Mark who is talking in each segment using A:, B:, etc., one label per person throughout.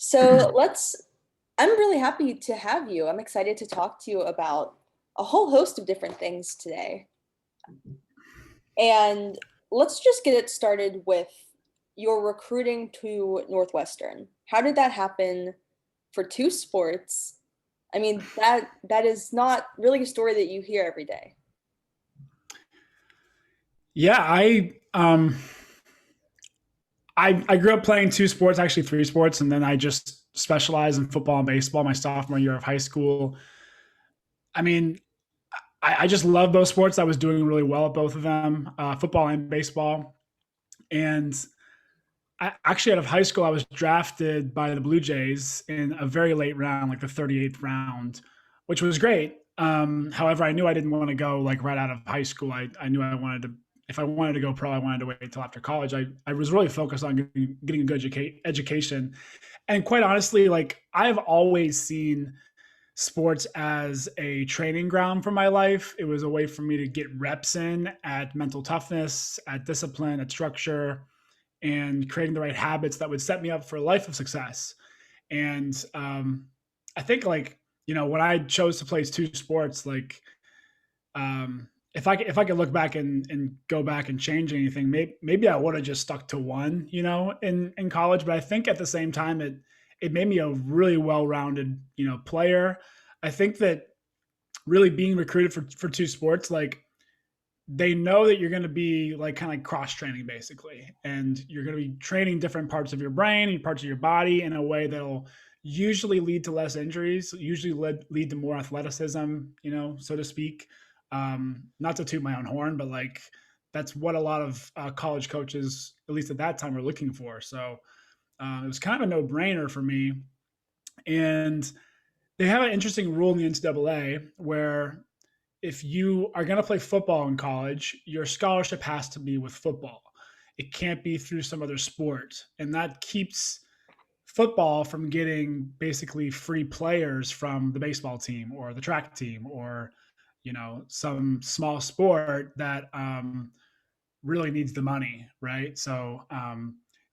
A: So I'm really happy to have you. I'm excited to talk to you about a whole host of different things today. And let's just get it started with your recruiting to Northwestern. How did that happen for two sports? I mean, that is not really a story that you hear every day.
B: Yeah, I grew up playing two sports, actually three sports, and then I just specialized in football and baseball my sophomore year of high school. I mean, I just love both sports. I was doing really well at both of them, football and baseball. And actually, out of high school, I was drafted by the Blue Jays in a very late round, like the 38th round, which was great. However, I knew I didn't want to go like right out of high school. I knew I wanted to, if I wanted to go pro, I wanted to wait until after college. I was really focused on getting a good education. And quite honestly, like I've always seen sports as a training ground for my life. It was a way for me to get reps in at mental toughness, at discipline, at structure, and creating the right habits that would set me up for a life of success. And I think like when I chose to play two sports, like if I could look back and go back and change anything, maybe I would have just stuck to one, in college. But I think at the same time, it made me a really well-rounded, player. I think that really being recruited for two sports, like they know that you're going to be like kind of like cross training basically, and you're going to be training different parts of your brain and parts of your body in a way that'll usually lead to less injuries, usually lead to more athleticism, so to speak. Not to toot my own horn, but like that's what a lot of college coaches, at least at that time, were looking for. So it was kind of a no brainer for me. And they have an interesting rule in the NCAA where if you are going to play football in college, your scholarship has to be with football. It can't be through some other sport. And that keeps football from getting basically free players from the baseball team or the track team or, some small sport that really needs the money, right? So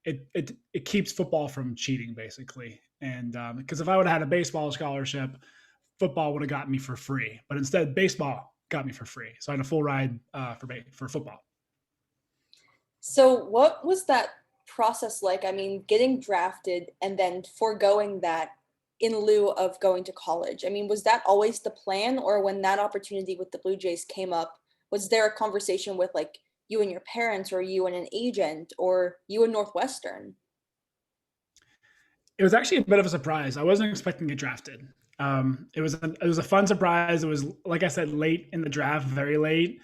B: it keeps football from cheating basically. And because if I would have had a baseball scholarship, football would have gotten me for free, but instead baseball got me for free. So I had a full ride for football.
A: So what was that process like? I mean, getting drafted and then foregoing that in lieu of going to college. I mean, was that always the plan, or when that opportunity with the Blue Jays came up, was there a conversation with like you and your parents, or you and an agent, or you and Northwestern?
B: It was actually a bit of a surprise. I wasn't expecting to get drafted. It was a fun surprise. It was, like I said, late in the draft, very late,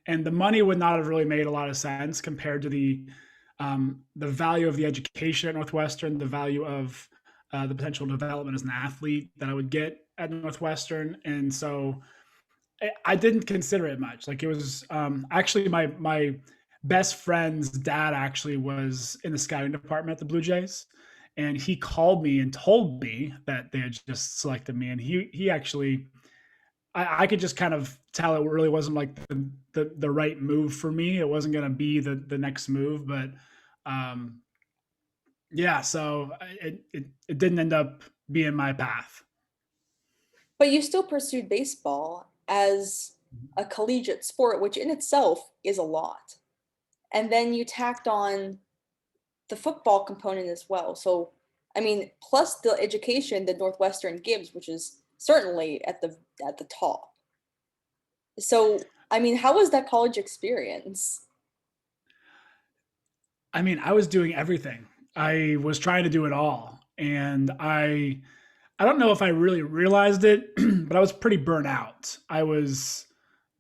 B: and the money would not have really made a lot of sense compared to the value of the education at Northwestern, the value of the potential development as an athlete that I would get at Northwestern, and so I didn't consider it much. Like it was actually my best friend's dad actually was in the scouting department at the Blue Jays, and he called me and told me that they had just selected me, and he actually I could just kind of tell it really wasn't like the right move for me. It wasn't going to be the next move, but um, yeah, so it didn't end up being my path.
A: But you still pursued baseball as a collegiate sport, which in itself is a lot. And then you tacked on the football component as well. So, I mean, plus the education that Northwestern gives, which is certainly at the top. So, I mean, how was that college experience?
B: I mean, I was doing everything. I was trying to do it all, and I don't know if I really realized it, but I was pretty burnt out. I was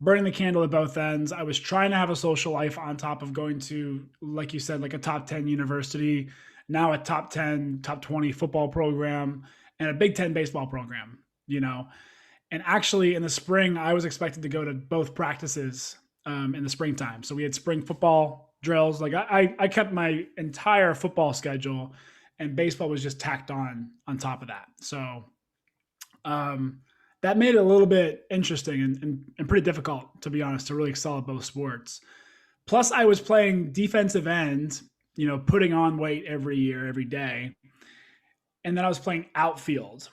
B: burning the candle at both ends. I was trying to have a social life on top of going to, like you said, like a top 10 university, now a top 10, top 20 football program, and a Big Ten baseball program, you know. And actually, in the spring, I was expected to go to both practices in the springtime. So we had spring football drills. Like I kept my entire football schedule, and baseball was just tacked on top of that. So um, that made it a little bit interesting and pretty difficult, to be honest, to really excel at both sports. Plus, I was playing defensive end, putting on weight every year, every day. and then I was playing outfield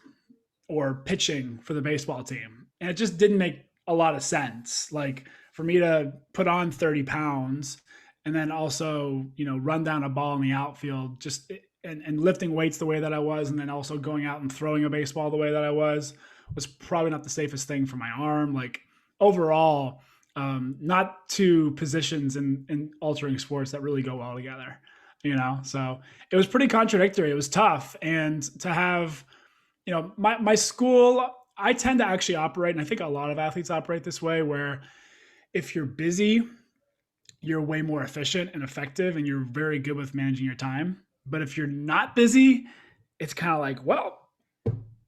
B: or pitching for the baseball team. And it just didn't make a lot of sense. Like for me to put on 30 pounds and then also, run down a ball in the outfield, just and lifting weights the way that I was, and then also going out and throwing a baseball the way that I was probably not the safest thing for my arm. Like overall, not two positions in altering sports that really go well together, So it was pretty contradictory. It was tough. And to have, my school, I tend to actually operate, and I think a lot of athletes operate this way, where if you're busy, you're way more efficient and effective, and you're very good with managing your time. But if you're not busy, it's kind of like, well,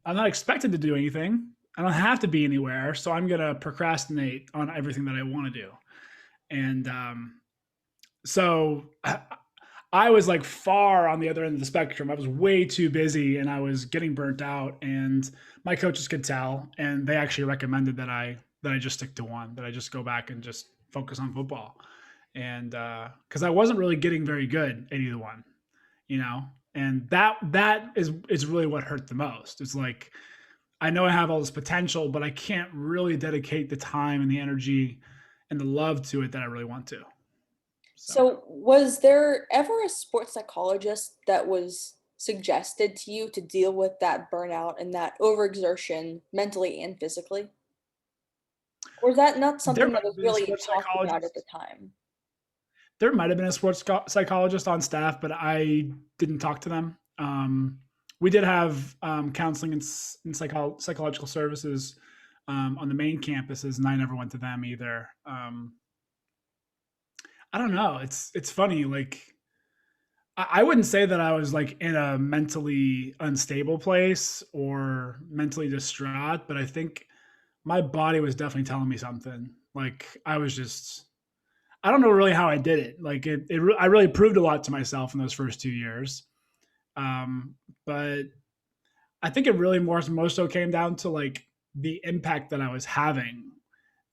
B: I'm not expected to do anything. I don't have to be anywhere. So I'm going to procrastinate on everything that I want to do. And so I was like far on the other end of the spectrum. I was way too busy and I was getting burnt out, and my coaches could tell, and they actually recommended that I just stick to one, that I just go back and just focus on football. And because I wasn't really getting very good at either one, you know, and that is really what hurt the most. It's like I know I have all this potential, but I can't really dedicate the time and the energy and the love to it that I really want to. So
A: So, was there ever a sports psychologist that was suggested to you to deal with that burnout and that overexertion mentally and physically? Or is that not
B: there
A: something
B: might
A: that was
B: have been a
A: really
B: sports
A: talked about at the
B: psychologist.
A: time?
B: There might have been a sports psychologist on staff, but I didn't talk to them. We did have counseling and psychological services on the main campuses, and I never went to them either. I don't know. It's funny. Like I wouldn't say that I was like in a mentally unstable place or mentally distraught, but I think my body was definitely telling me something. Like I was just I don't know really how I did it. Like I really proved a lot to myself in those first 2 years. Um, but I think it really more so came down to like the impact that I was having,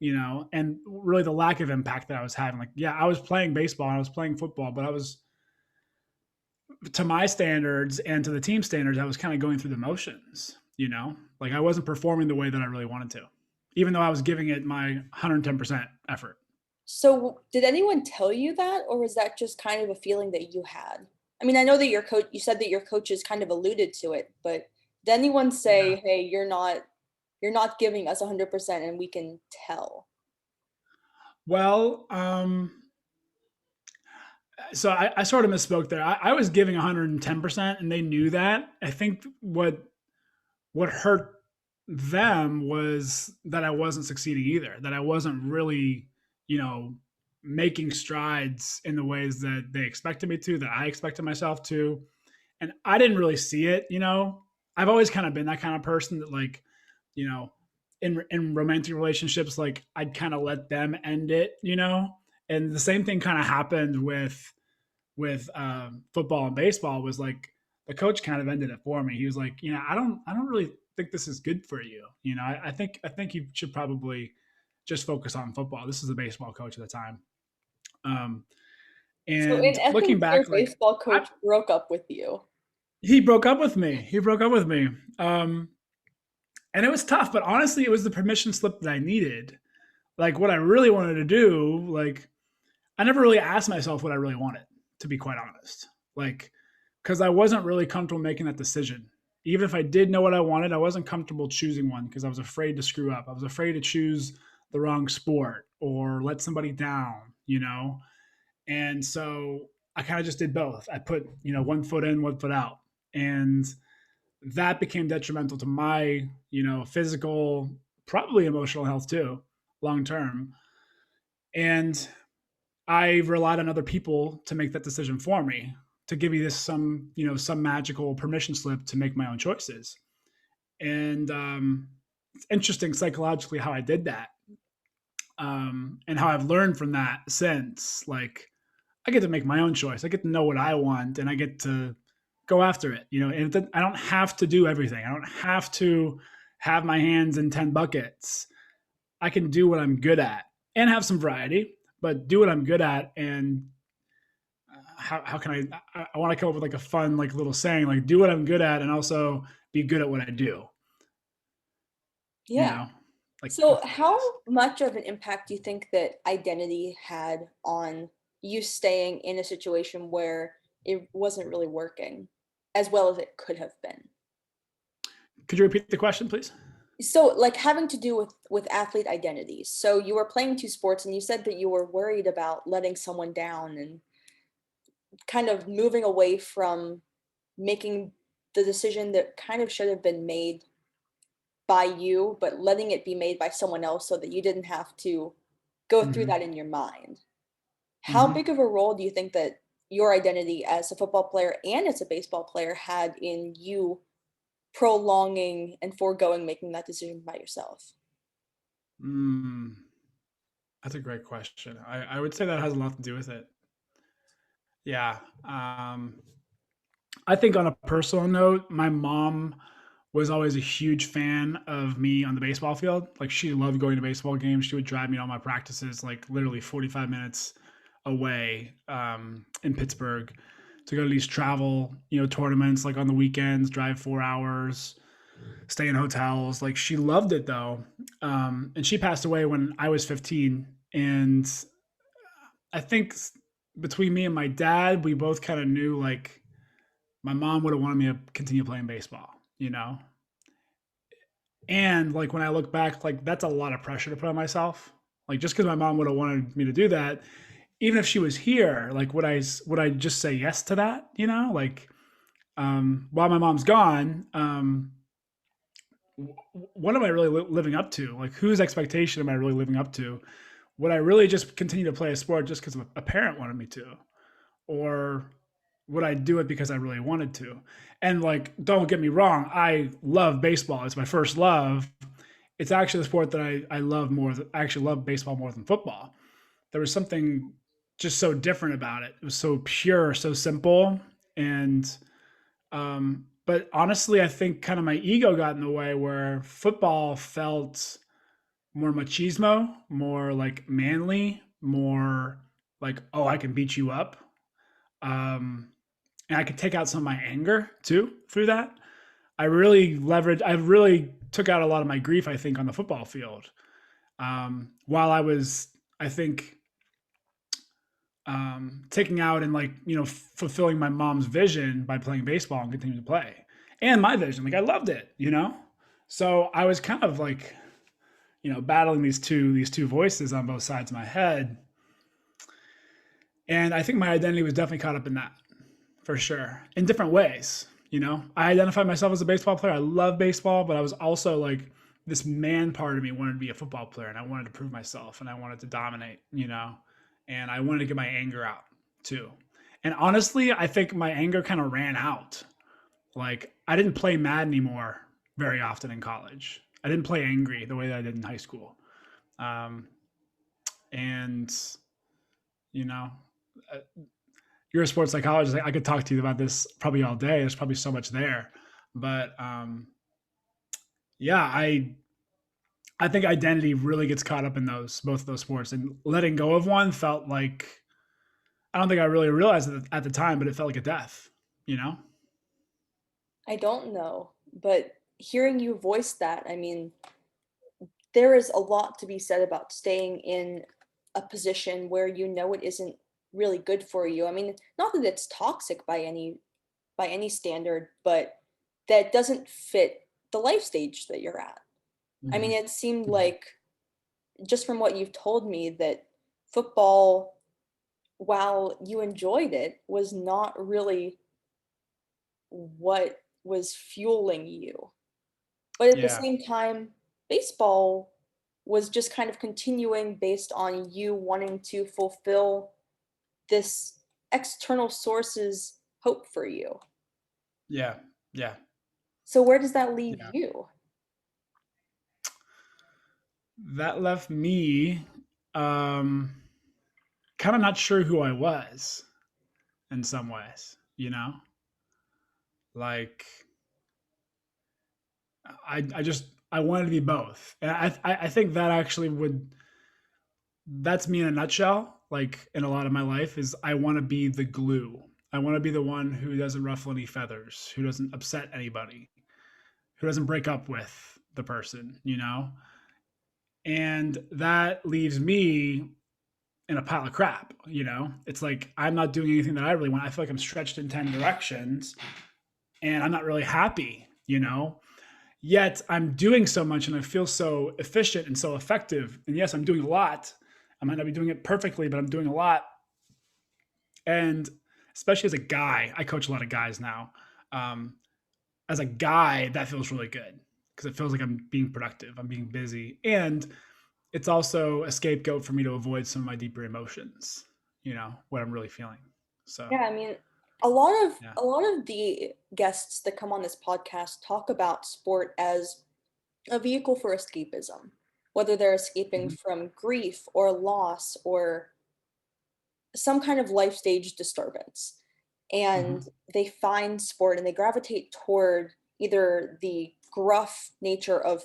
B: and really the lack of impact that I was having. Like, yeah, I was playing baseball and I was playing football, but I was, to my standards and to the team standards, I was kind of going through the motions, like I wasn't performing the way that I really wanted to, even though I was giving it my 110% effort.
A: So, did anyone tell you that, or was that just kind of a feeling that you had? I mean, I know that your coach, you said that your coaches kind of alluded to it, but did anyone say,
B: Yeah.
A: "Hey, you're not giving us 100% and we can tell"?
B: Well, so I sort of misspoke there. I was giving 110%, and they knew that. I think what hurt them was that I wasn't succeeding either. That I wasn't really, you know, making strides in the ways that they expected me to, that I expected myself to, and I didn't really see it. I've always kind of been that kind of person that like, you know, in romantic relationships, like I'd kind of let them end it, and the same thing kind of happened with football and baseball. Was like the coach kind of ended it for me. He was like, I don't really think this is good for you. I think you should probably just focus on football. This is the baseball coach at the time. Um,
A: So,
B: and
A: in
B: looking
A: essence, your
B: back, like
A: baseball
B: I,
A: coach broke up with you.
B: he broke up with me. He broke up with me. And it was tough, but honestly, it was the permission slip that I needed. Like what I really wanted to do, like I never really asked myself what I really wanted, to be quite honest. Like, because I wasn't really comfortable making that decision. Even if I did know what I wanted, I wasn't comfortable choosing one because I was afraid to screw up. I was afraid to choose the wrong sport or let somebody down. And so I kind of just did both. I put, one foot in, one foot out. And that became detrimental to my, physical, probably emotional health too, long term. And I relied on other people to make that decision for me, to give me some magical permission slip to make my own choices. And it's interesting psychologically how I did that, and how I've learned from that since. Like, I get to make my own choice. I get to know what I want, and I get to go after it. And I don't have to do everything. I don't have to have my hands in 10 buckets. I can do what I'm good at and have some variety, but do what I'm good at and how can I want to come up with like a fun like little saying like do what I'm good at and also be good at what I do, you
A: Yeah.
B: know, like
A: So,
B: both
A: how
B: ways.
A: much of an impact do you think that identity had on you staying in a situation where it wasn't really working as well as it could have been?
B: Could you repeat the question, please?
A: So, like having to do with athlete identities. So, you were playing two sports and you said that you were worried about letting someone down and kind of moving away from making the decision that kind of should have been made by you, but letting it be made by someone else so that you didn't have to go through
B: Mm-hmm.
A: that in your mind. How
B: Mm-hmm.
A: big of a role do you think that your identity as a football player and as a baseball player had in you prolonging and foregoing making that decision by yourself?
B: Mm, that's a great question. I would say that has a lot to do with it. Yeah. I think on a personal note, my mom was always a huge fan of me on the baseball field. Like she loved going to baseball games. She would drive me to all my practices, like literally 45 minutes away in Pittsburgh to go to these travel, tournaments like on the weekends, drive 4 hours, stay in hotels. Like she loved it though. And she passed away when I was 15. And I think between me and my dad, we both kind of knew like my mom would have wanted me to continue playing baseball, you know? And like when I look back, like that's a lot of pressure to put on myself. Like just because my mom would have wanted me to do that, even if she was here, like would I just say yes to that? Like while my mom's gone, what am I really living up to? Like whose expectation am I really living up to? Would I really just continue to play a sport just because a parent wanted me to, or would I do it because I really wanted to? And like, don't get me wrong, I love baseball. It's my first love. It's actually the sport that I love more. I actually love baseball more than football. There was something just so different about it. It was so pure, so simple, and but honestly, I think kind of my ego got in the way where football felt more machismo, more like manly, more like oh I can beat you up. Um, and I could take out some of my anger too through that. I really took out a lot of my grief, I think, on the football field. While I was, I think, taking out and like, fulfilling my mom's vision by playing baseball and continuing to play and my vision. Like I loved it. So I was kind of like, battling these two voices on both sides of my head. And I think my identity was definitely caught up in that for sure in different ways. I identified myself as a baseball player. I love baseball, but I was also like this man part of me wanted to be a football player and I wanted to prove myself and I wanted to dominate, and I wanted to get my anger out too. And honestly, I think my anger kind of ran out. Like I didn't play mad anymore very often in college. I didn't play angry the way that I did in high school. Um, and, you know, uh, you're a sports psychologist. I could talk to you about this probably all day. There's probably so much there, but yeah, I think identity really gets caught up in both of those sports, and letting go of one felt like I don't think I really realized it at the time, but it felt like a death. You know?
A: I don't know, but hearing you voice that, I mean, there is a lot to be said about staying in a position where you know it isn't really good for you. I mean, not that it's toxic by any standard, but that doesn't fit the life stage that you're at. I mean,
B: Mm-hmm.
A: it seemed like just from what you've told me that football, while you enjoyed it, was not really what was fueling you. But at the
B: Yeah,
A: same time, baseball was just kind of continuing based on you wanting to fulfill this external source's hope for you.
B: yeah, yeah,
A: So where does that leave
B: yeah.
A: you?
B: That left me um, kind of not sure who I was in some ways. Like I wanted to be both, and I think that actually would that's me in a nutshell. like in a lot of my life, is I want to be the glue. I want to be the one who doesn't ruffle any feathers, who doesn't upset anybody, who doesn't break up with the person, you know? And that leaves me in a pile of crap, you know? It's like I'm not doing anything that I really want. I feel like I'm stretched in 10 directions and I'm not really happy, you know? Yet I'm doing so much and I feel so efficient and so effective. And yes, I'm doing a lot. I might not be doing it perfectly, but I'm doing a lot. And especially as a guy, I coach a lot of guys now. Um, as a guy, that feels really good because it feels like I'm being productive, I'm being busy. And it's also a scapegoat for me to avoid some of my deeper emotions, you know, what I'm really feeling. So,
A: Yeah, I mean, a lot of
B: yeah.
A: a lot of the guests that come on this podcast talk about sport as a vehicle for escapism, whether they're escaping
B: Mhm.
A: from grief or loss or some kind of life stage disturbance. And
B: Mhm.
A: they find sport and they gravitate toward either the gruff nature of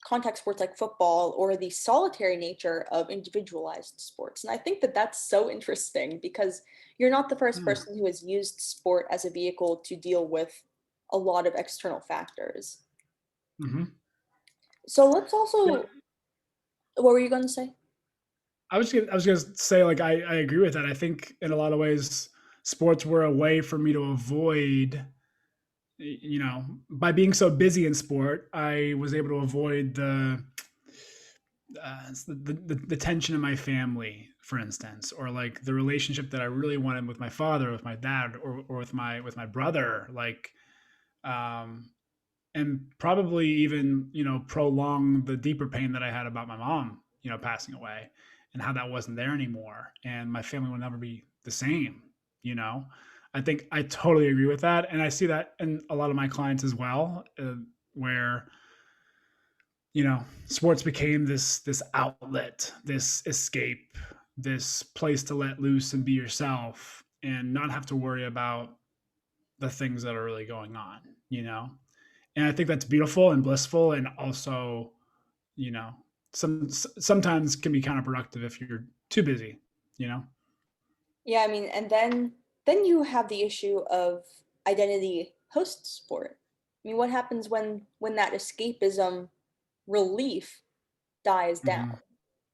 A: contact sports like football or the solitary nature of individualized sports. And I think that that's so interesting because you're not the first
B: Yeah.
A: person who has used sport as a vehicle to deal with a lot of external factors.
B: Mhm.
A: So let's
B: Yeah.
A: also, what were you going to say?
B: I was gonna say like I agree with that. I think in a lot of ways sports were a way for me to avoid, you know, by being so busy in sport, I was able to avoid the tension in my family, for instance, or like the relationship that I really wanted with my father, with my dad, or with my brother, like um and probably even, you know, prolong the deeper pain that I had about my mom, you know, passing away and how that wasn't there anymore and my family will never be the same, you know. I think I totally agree with that and I see that in a lot of my clients as well, where, you know, sports became this outlet, this escape, this place to let loose and be yourself and not have to worry about the things that are really going on, you know. And I think that's beautiful and blissful and also, you know, sometimes can be counterproductive if you're too busy, you know.
A: Yeah, I mean, and then you have the issue of identity post sport. I mean, what happens when that escapism relief dies down?
B: Hmm.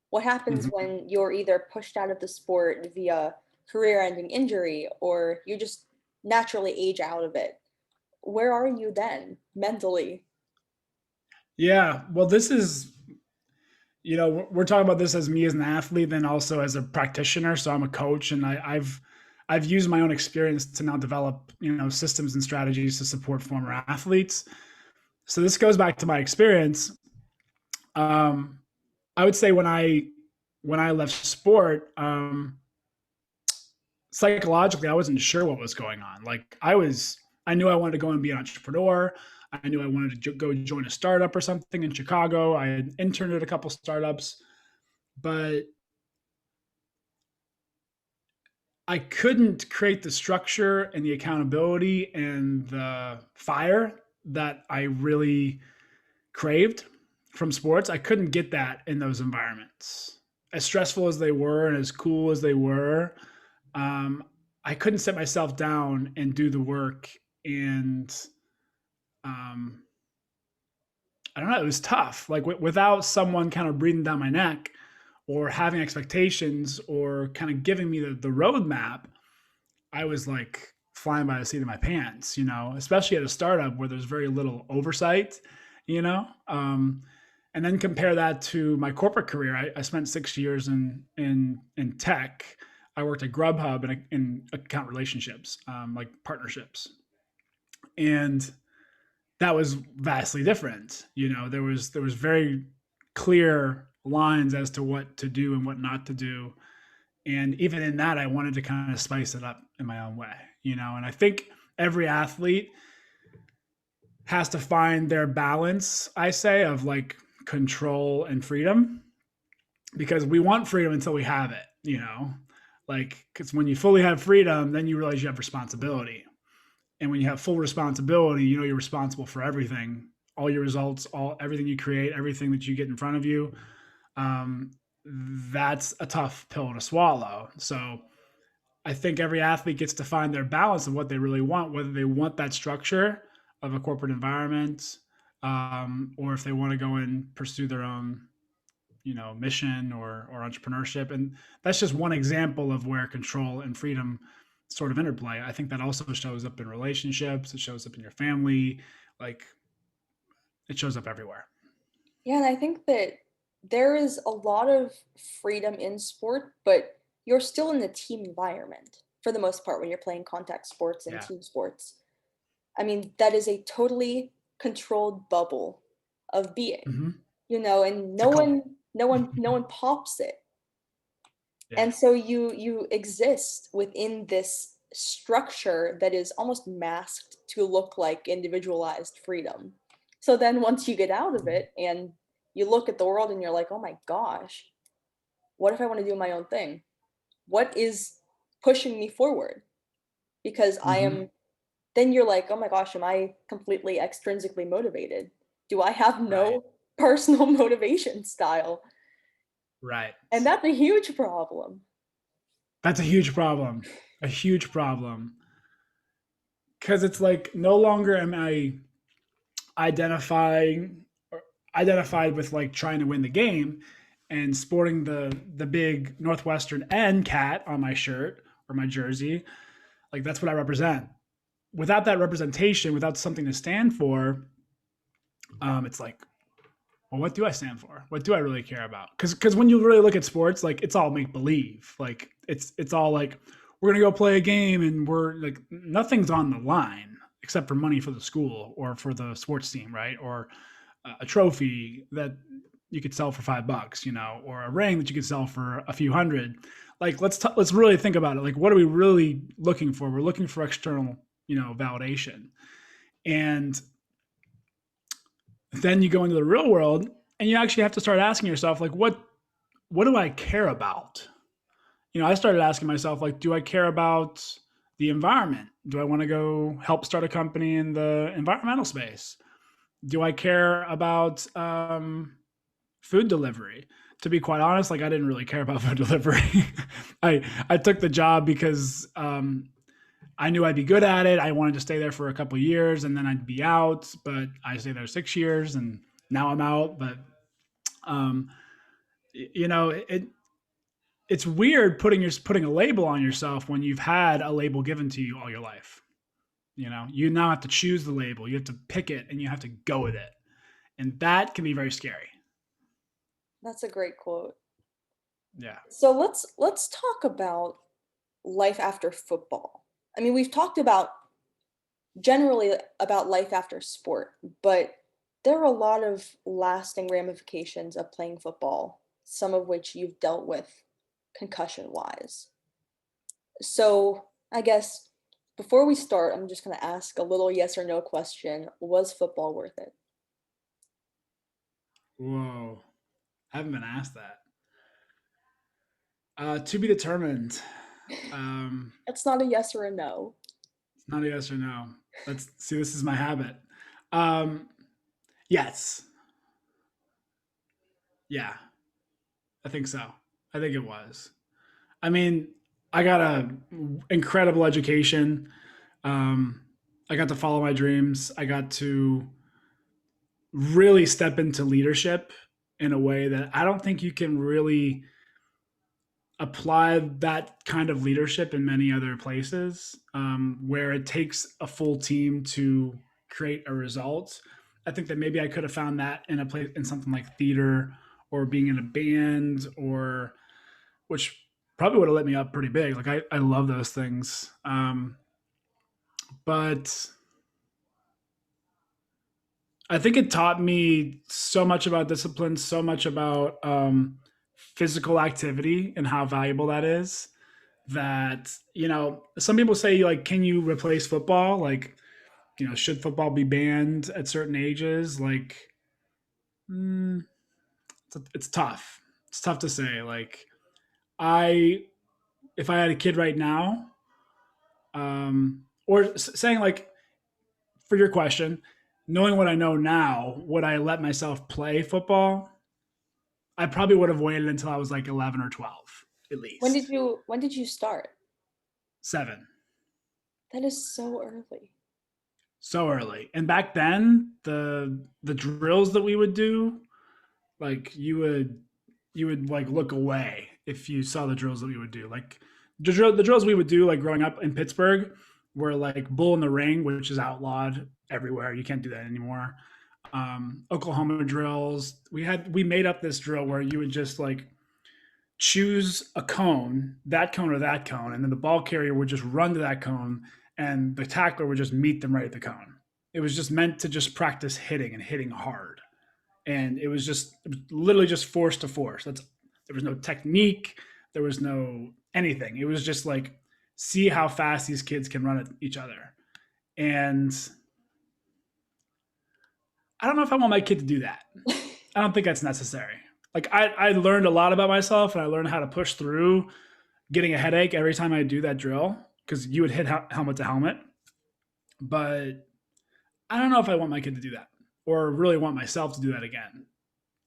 A: What happens
B: Hmm.
A: when you're either pushed out of the sport via career-ending injury or you just naturally age out of it? Where are you then mentally?
B: Yeah, well this is, you know, we're talking about this as me as an athlete then also as a practitioner, so I'm a coach and I've used my own experience to now develop, you know, systems and strategies to support former athletes. So this goes back to my experience. um I would say when I left sport, psychologically, I wasn't sure what was going on. Like I knew I wanted to go and be an entrepreneur. I knew I wanted to go join a startup or something in Chicago. I had interned at a couple startups, but I couldn't create the structure and the accountability and the fire that I really craved from sports. I couldn't get that in those environments. As stressful as they were and as cool as they were, um, I couldn't sit myself down and do the work. And um, I don't know, it was tough. Like without someone kind of breathing down my neck or having expectations or kind of giving me the roadmap, I was like flying by the seat of my pants, you know, especially at a startup where there's very little oversight, you know. And then compare that to my corporate career. I spent 6 years in tech. I worked at Grubhub in account relationships, like partnerships, and that was vastly different. You know, there was very clear lines as to what to do and what not to do, and even in that, I wanted to kind of spice it up in my own way. You know, and I think every athlete has to find their balance. I say of like control and freedom because we want freedom until we have it, you know? Like, because when you fully have freedom, then you realize you have responsibility. And when you have full responsibility, you know you're responsible for everything, all your results, all everything you create, everything that you get in front of you. Um, that's a tough pill to swallow. So I think every athlete gets to find their balance of what they really want, whether they want that structure of a corporate environment, or if they want to go and pursue their own, mission or entrepreneurship. And that's just one example of where control and freedom sort of interplay. I think that also shows up in relationships. It shows up in your family. Like, it shows up everywhere.
A: Yeah, and I think that there is a lot of freedom in sport, but you're still in the team environment for the most part when you're playing contact sports and
B: Yeah.
A: team sports. I mean, that is a totally controlled bubble of being,
B: Mm-hmm.
A: and
B: It's a cult.
A: no one pops it.
B: Yeah.
A: And so you exist within this structure that is almost masked to look like individualized freedom. So then once you get out of it and you look at the world and you're like, "Oh my gosh, what if I want to do my own thing? What is pushing me forward?" Because I
B: Mm-hmm.
A: am then you're like, "Oh my gosh, am I completely extrinsically motivated? Do I have
B: Right.
A: no personal motivation style?"
B: Right.
A: And that's a huge problem.
B: That's a huge problem. A huge problem. Because it's like no longer am I identifying or identified with like trying to win the game and sporting the big Northwestern N cat on my shirt or my jersey. Like that's what I represent. Without that representation, without something to stand for, it's like, well, what do I stand for? What do I really care about? Because when you really look at sports, like it's all make believe. Like it's all like we're gonna go play a game and we're like nothing's on the line except for money for the school or for the sports team, right? Or a trophy that you could sell for $5, or a ring that you could sell for a few hundred. Like let's really think about it. Like what are we really looking for? We're looking for external, validation. And then you go into the real world and you actually have to start asking yourself like what do I care about? I started asking myself like do I care about the environment? Do I want to go help start a company in the environmental space? Do I care about food delivery? To be quite honest, like I didn't really care about food delivery. I took the job because I knew I'd be good at it. I wanted to stay there for a couple of years and then I'd be out. But I stayed there 6 years and now I'm out. But um, it's weird putting a label on yourself when you've had a label given to you all your life. You now have to choose the label. You have to pick it and you have to go with it, and that can be very scary.
A: That's a great quote.
B: Yeah.
A: So let's talk about life after football. I mean, we've talked about generally about life after sport, but there are a lot of lasting ramifications of playing football, some of which you've dealt with concussion wise. So, I guess before we start, I'm just going to ask a little yes or no question. Was football worth it?
B: Whoa. I haven't been asked that. To be determined. Um,
A: It's not a yes or a no.
B: it's not a yes or no. Let's see. This is my habit. Um, yes. Yeah. I think so. I think it was. I mean, I got a incredible education. Um, I got to follow my dreams. I got to really step into leadership in a way that I don't think you can really apply that kind of leadership in many other places, where it takes a full team to create a result. I think that maybe I could have found that in a place in something like theater or being in a band, or which probably would have let me up pretty big. Like I love those things. But I think it taught me so much about discipline, so much about physical activity and how valuable that is. That some people say like, can you replace football? Like, should football be banned at certain ages? Like, mm, it's tough. It's tough to say. Like, I if I had a kid right now, or saying like for your question, knowing what I know now, would I let myself play football? I probably would have waited until I was like 11 or 12 at least.
A: When did you start?
B: 7.
A: That is so early.
B: So early. And back then, the drills that we would do, like you would like look away if you saw the drills that we would do. Like the drills we would do like growing up in Pittsburgh were like bull in the ring, which is outlawed everywhere. You can't do that anymore. Oklahoma drills. We made up this drill where you would just like choose a cone, that cone or that cone, and then the ball carrier would just run to that cone, and the tackler would just meet them right at the cone. It was just meant to just practice hitting and hitting hard, and it was literally just force to force. There was no technique, there was no anything. It was just like see how fast these kids can run at each other, and I don't know if I want my kid to do that. I don't think that's necessary. Like I learned a lot about myself, and I learned how to push through getting a headache every time I do that drill because you would hit helmet to helmet. But I don't know if I want my kid to do that or really want myself to do that again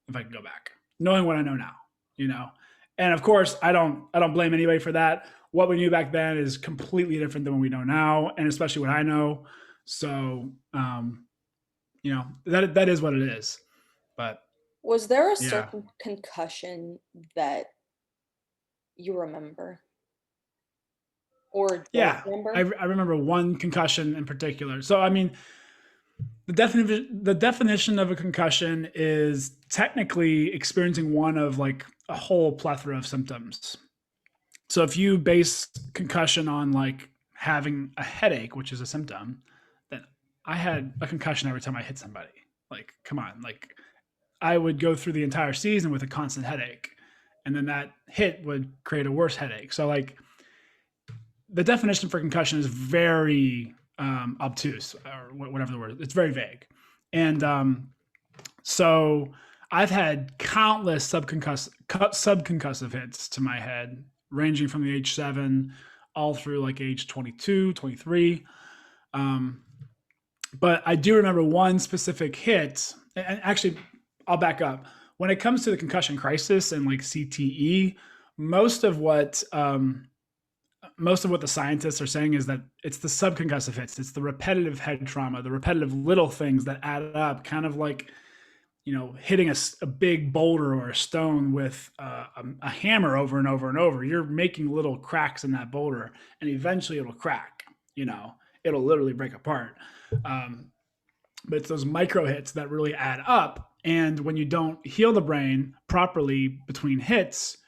B: if I can go back, knowing what I know now, you know. And of course, I don't blame anybody for that. What we knew back then is completely different than what we know now, and especially what I know. So, you know, that is what it is. But
A: Was there a
B: yeah,
A: certain concussion that you remember or don't
B: yeah,
A: remember?
B: I remember one concussion in particular. So I mean, the definition of a concussion is technically experiencing one of like a whole plethora of symptoms. So if you base concussion on like having a headache, which is a symptom, then I had a concussion every time I hit somebody. Like, come on, like I would go through the entire season with a constant headache, and then that hit would create a worse headache. So like the definition for concussion is very obtuse or whatever the word. It's very vague, and so I've had countless subconcussive hits to my head, ranging from the age 7 all through like age 22, 23. Um, but I do remember one specific hit. And actually, I'll back up. When it comes to the concussion crisis and like CTE, most of what most of what the scientists are saying is that it's the subconcussive hits, it's the repetitive head trauma, the repetitive little things that add up, kind of like hitting a big boulder or a stone with a hammer over and over and over. You're making little cracks in that boulder, and eventually it'll crack. It'll literally break apart. Um, but it's those micro hits that really add up. And when you don't heal the brain properly between hits,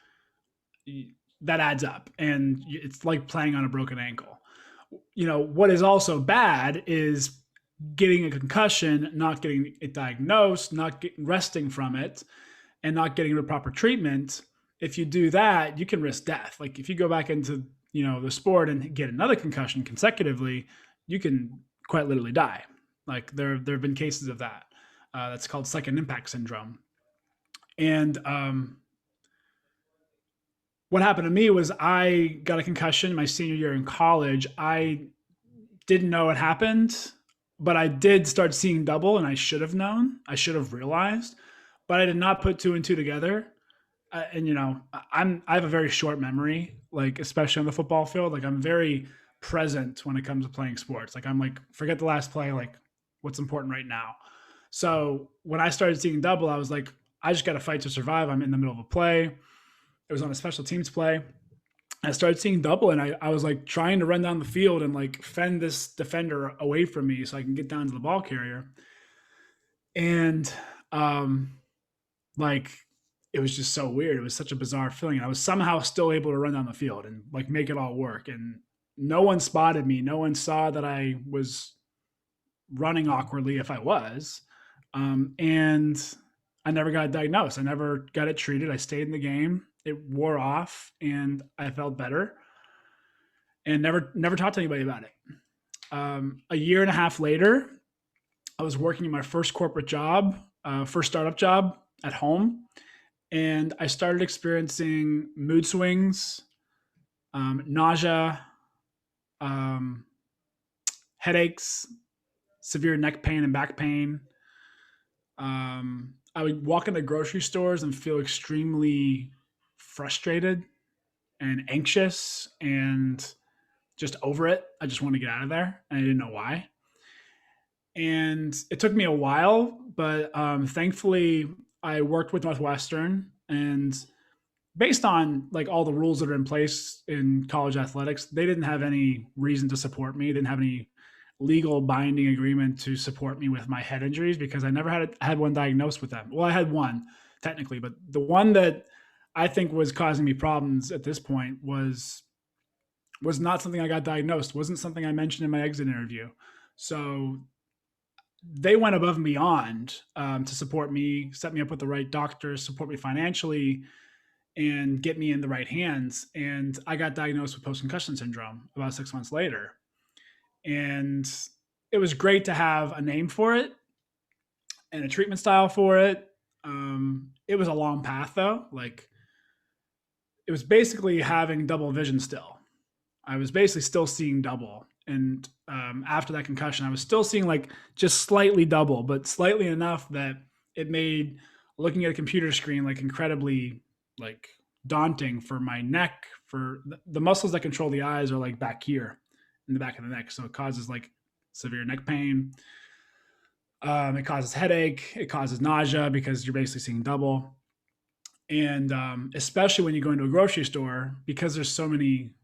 B: that adds up, and it's like playing on a broken ankle. What is also bad is getting a concussion, not getting it diagnosed, not resting from it, and not getting the proper treatment. If you do that, you can risk death. Like if you go back into the sport and get another concussion consecutively, you can quite literally die. Like there have been cases of that. That's called second impact syndrome. And what happened to me was I got a concussion my senior year in college. I didn't know it happened, but I did start seeing double, and I should have known. I should have realized, but I did not put two and two together. And I have a very short memory, like especially on the football field. Like I'm very present when it comes to playing sports. Like I'm like forget the last play. Like what's important right now. So when I started seeing double, I was like, I just got to fight to survive. I'm in the middle of a play. It was on a special teams play. I started seeing double, and I was like trying to run down the field and like fend this defender away from me so I can get down to the ball carrier. And um, like it was just so weird. It was such a bizarre feeling. And I was somehow still able to run down the field and like make it all work. And no one spotted me. No one saw that I was running awkwardly if I was. And I never got diagnosed. I never got it treated. I stayed in the game. It wore off, and I felt better, and never talked to anybody about it. A year and a half later, I was working in my first corporate job, first startup job at home, and I started experiencing mood swings, nausea, um, headaches, severe neck pain and back pain. I would walk into grocery stores and feel extremely frustrated and anxious and just over it. I just wanted to get out of there, and I didn't know why. And it took me a while, but thankfully, I worked with Northwestern, and based on like all the rules that are in place in college athletics, they didn't have any reason to support me. They didn't have any legal binding agreement to support me with my head injuries because I never had one diagnosed with them. Well, I had one technically, but the one that I think was causing me problems at this point was not something I got diagnosed. Wasn't something I mentioned in my exit interview. So they went above and beyond to support me, set me up with the right doctors, support me financially, and get me in the right hands. And I got diagnosed with post-concussion syndrome about 6 months later. And it was great to have a name for it and a treatment style for it. It was a long path though. Like it was basically having double vision still. I was basically still seeing double. And after that concussion, I was still seeing like just slightly double, but slightly enough that it made looking at a computer screen like incredibly like daunting for my neck. For the muscles that control the eyes are like back here in the back of the neck, so it causes like severe neck pain. It causes headache. It causes nausea because you're basically seeing double. And especially when you go into a grocery store, because there's so many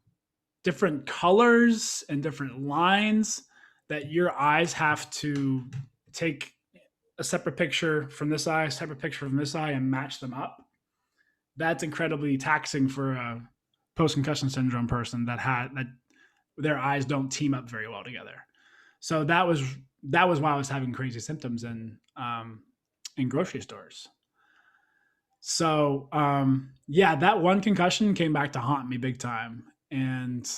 B: different colors and different lines that your eyes have to take a separate picture from this eye, a separate picture from this eye, and match them up. That's incredibly taxing for a post-concussion syndrome person that their eyes don't team up very well together. So that was why I was having crazy symptoms in grocery stores. So yeah, that one concussion came back to haunt me big time, and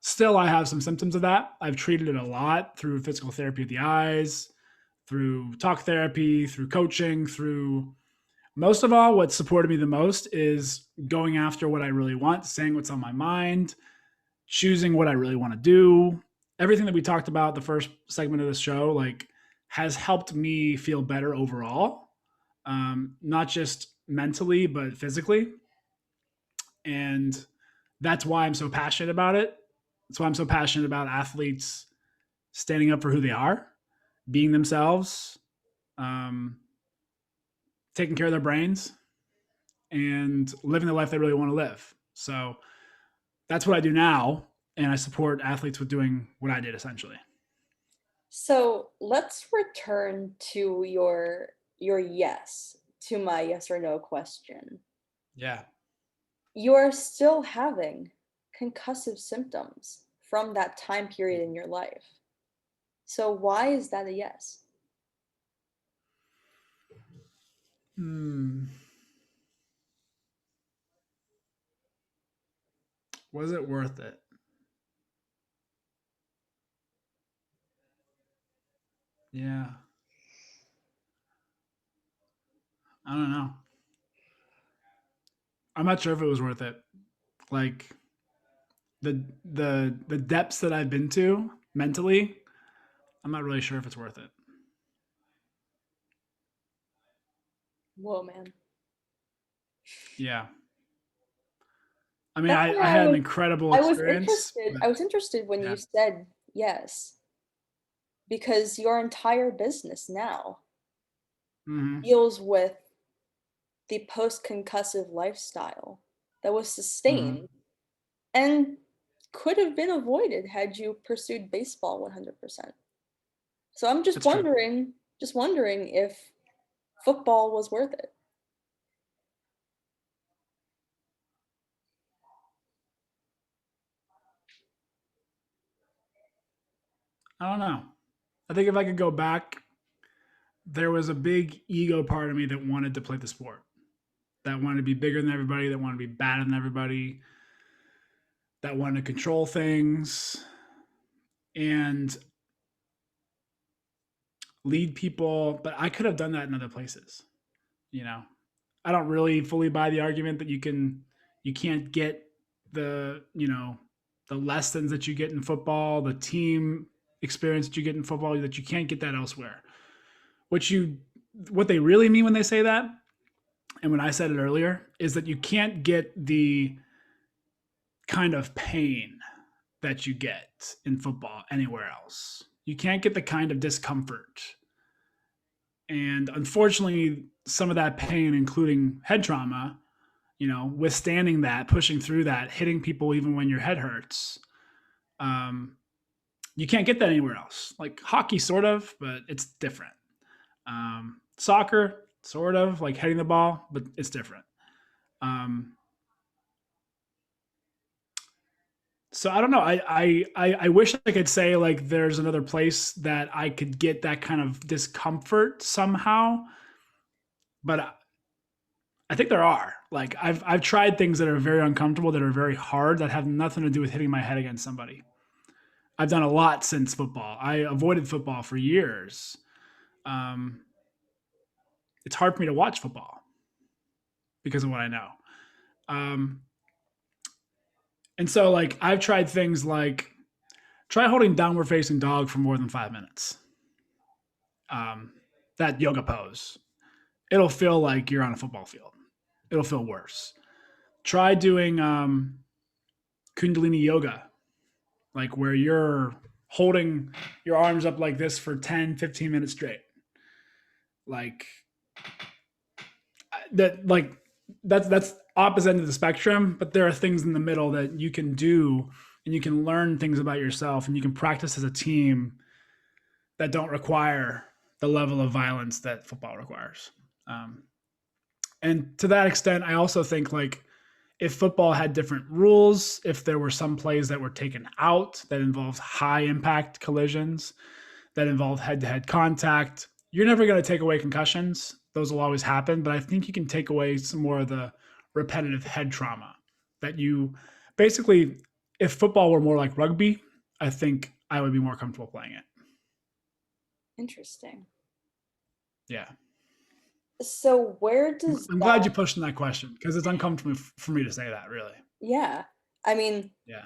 B: still I have some symptoms of that. I've treated it a lot through physical therapy of the eyes, through talk therapy, through coaching, through most of all, what supported me the most is going after what I really want, saying what's on my mind, choosing what I really want to do. Everything that we talked about the first segment of the show, like, has helped me feel better overall, not just mentally but physically. And that's why I'm so passionate about it. That's why I'm so passionate about athletes standing up for who they are, being themselves, um, taking care of their brains, and living the life they really want to live. So that's what I do now, and I support athletes with doing what I did essentially.
A: So let's return to your yes to my yes or no question.
B: Yeah.
A: You are still having concussive symptoms from that time period in your life. So why is that a yes?
B: Hmm. Was it worth it? Yeah. I don't know. I'm not sure if it was worth it. Like the depths that I've been to mentally, I'm not really sure if it's worth it.
A: Whoa, man.
B: Yeah. I mean,
A: That's
B: I
A: why
B: had an incredible experience, but
A: I was interested when you
B: yeah.
A: said yes, because your entire business now
B: Hmm.
A: deals with the post-concussive lifestyle that was
B: Hmm.
A: sustained and could have been avoided had you pursued baseball 100%. So I'm
B: It's true.
A: just wondering if football was worth it.
B: I don't know. I think if I could go back, there was a big ego part of me that wanted to play the sport, that wanted to be bigger than everybody, that wanted to be better than everybody, that wanted to control things and lead people. But I could have done that in other places. You know, I don't really fully buy the argument that you can't get the lessons that you get in football, the team experience that you get in football, that you can't get that elsewhere. What you what they really mean when they say that, and when I said it earlier, is that you can't get the kind of pain that you get in football anywhere else. You can't get the kind of discomfort. And unfortunately, some of that pain, including head trauma, withstanding that, pushing through that, hitting people even when your head hurts, um, you can't get that anywhere else. Like hockey, sort of, but it's different. Soccer, sort of like heading the ball, but it's different. Um, so I don't know. I wish I could say like there's another place that I could get that kind of discomfort somehow, but I think there are. Like I've tried things that are very uncomfortable, that are very hard, that have nothing to do with hitting my head against somebody. I've done a lot since football. I avoided football for years. Um, it's hard for me to watch football because of what I know. Um, and so like I've tried things like try holding downward facing dog for more than 5 minutes. Um, that yoga pose, it'll feel like you're on a football field. It'll feel worse. Try doing Kundalini yoga, like where you're holding your arms up like this for 10, 15 minutes straight. Like that, like that's opposite end of the spectrum, but there are things in the middle that you can do and you can learn things about yourself and you can practice as a team that don't require the level of violence that football requires. Um, and to that extent, I also think like if football had different rules, if there were some plays that were taken out that involved high impact collisions, that involve head to head contact, you're never going to take away concussions. Those will always happen. But I think you can take away some more of the repetitive head trauma that you basically, if football were more like rugby, I think I would be more comfortable playing it.
A: Interesting.
B: Yeah.
A: So where does
B: I'm glad
A: that,
B: you pushed on that question because it's uncomfortable for me to say that, really.
A: yeah. I mean,
B: Yeah.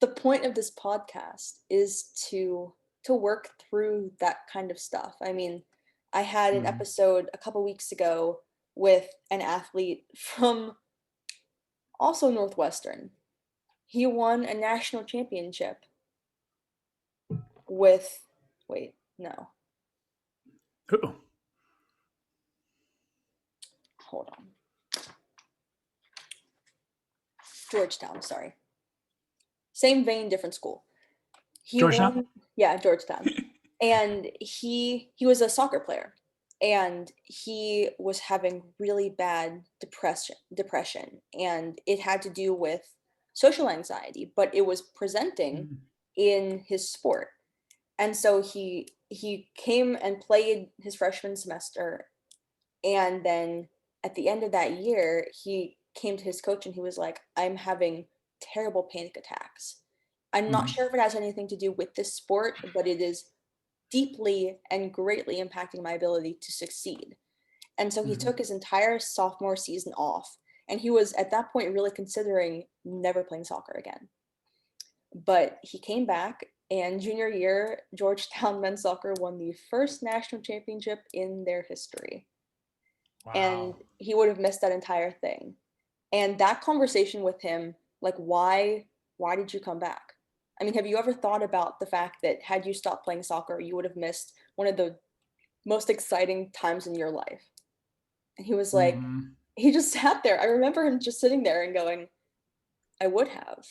A: the point of this podcast is to work through that kind of stuff. I mean, I had an
B: Mm-hmm.
A: episode a couple weeks ago with an athlete from also Northwestern. He won a national championship with, wait, no,
B: Ooh.
A: hold on. Georgetown, sorry. Same vein, different school. He
B: Georgetown?
A: won, yeah, Georgetown. And he was a soccer player and he was having really bad depression and it had to do with social anxiety, but it was presenting
B: Mm-hmm.
A: in his sport. And so he came and played his freshman semester, and then at the end of that year he came to his coach and he was like, I'm having terrible panic attacks. I'm not
B: Mm-hmm.
A: sure if it has anything to do with this sport, but it is deeply and greatly impacting my ability to succeed. And so he
B: Mm-hmm.
A: took his entire sophomore season off. And he was at that point really considering never playing soccer again. But he came back, and junior year, Georgetown men's soccer won the first national championship in their history. And
B: Wow.
A: he would have missed that entire thing. And that conversation with him, like, why did you come back? I mean, have you ever thought about the fact that had you stopped playing soccer, you would have missed one of the most exciting times in your life? And he was like,
B: Mm-hmm.
A: he just sat there. I remember him just sitting there and going, I would have.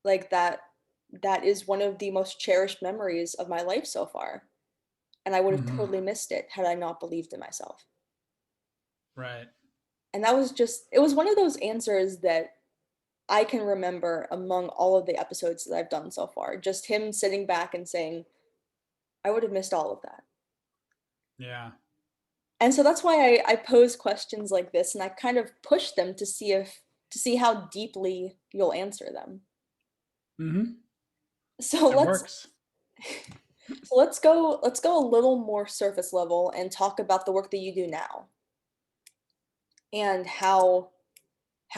A: Like that is one of the most cherished memories of my life so far. And I would have
B: Mm-hmm.
A: totally missed it had I not believed in myself.
B: Right.
A: And that was just, it was one of those answers that I can remember among all of the episodes that I've done so far. Just him sitting back and saying, I would have missed all of that.
B: Yeah.
A: And so that's why I pose questions like this and I kind of push them to see how deeply you'll answer them.
B: Mm-hmm.
A: So
B: It works.
A: let's go a little more surface level and talk about the work that you do now and how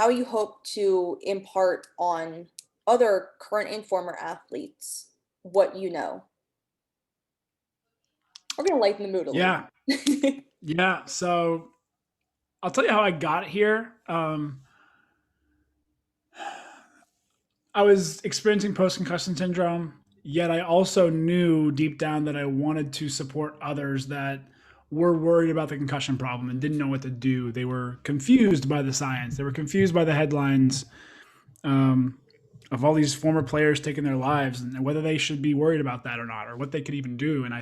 A: you hope to impart on other current and former athletes what you know. We're gonna lighten the mood a little
B: Yeah.
A: bit.
B: Yeah. So I'll tell you how I got here. I was experiencing post concussion syndrome, yet I also knew deep down that I wanted to support others that were worried about the concussion problem and didn't know what to do. They were confused by the science, they were confused by the headlines um, of all these former players taking their lives and whether they should be worried about that or not, or what they could even do. And I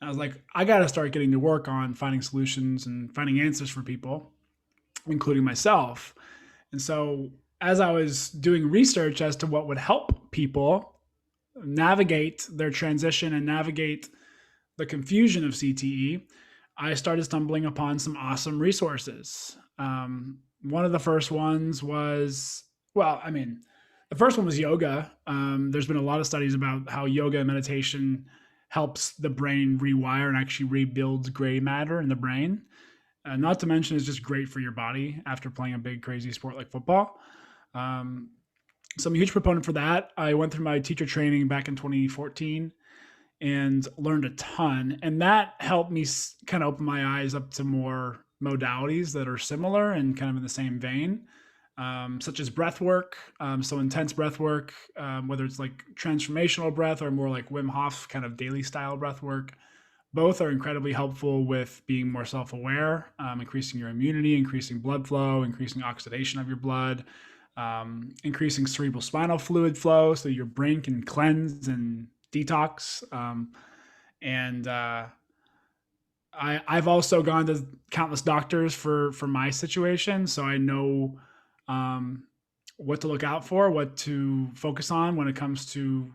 B: was like, I got to start getting to work on finding solutions and finding answers for people, including myself. And so, as I was doing research as to what would help people navigate their transition and navigate the confusion of CTE, I started stumbling upon some awesome resources. One of the first ones was, well, I mean, the first one was yoga. There's been a lot of studies about how yoga and meditation helps the brain rewire and actually rebuilds gray matter in the brain. Not to mention, it's just great for your body after playing a big, crazy sport like football. Um, so I'm a huge proponent for that. I went through my teacher training back in 2014 and learned a ton. And that helped me kind of open my eyes up to more modalities that are similar and kind of in the same vein, such as breath work. So intense breath work, whether it's like transformational breath or more like Wim Hof kind of daily style breath work. Both are incredibly helpful with being more self aware, increasing your immunity, increasing blood flow, increasing oxidation of your blood, increasing cerebral spinal fluid flow so your brain can cleanse and detox. And I've also gone to countless doctors for my situation, so I know um, what to look out for, what to focus on when it comes to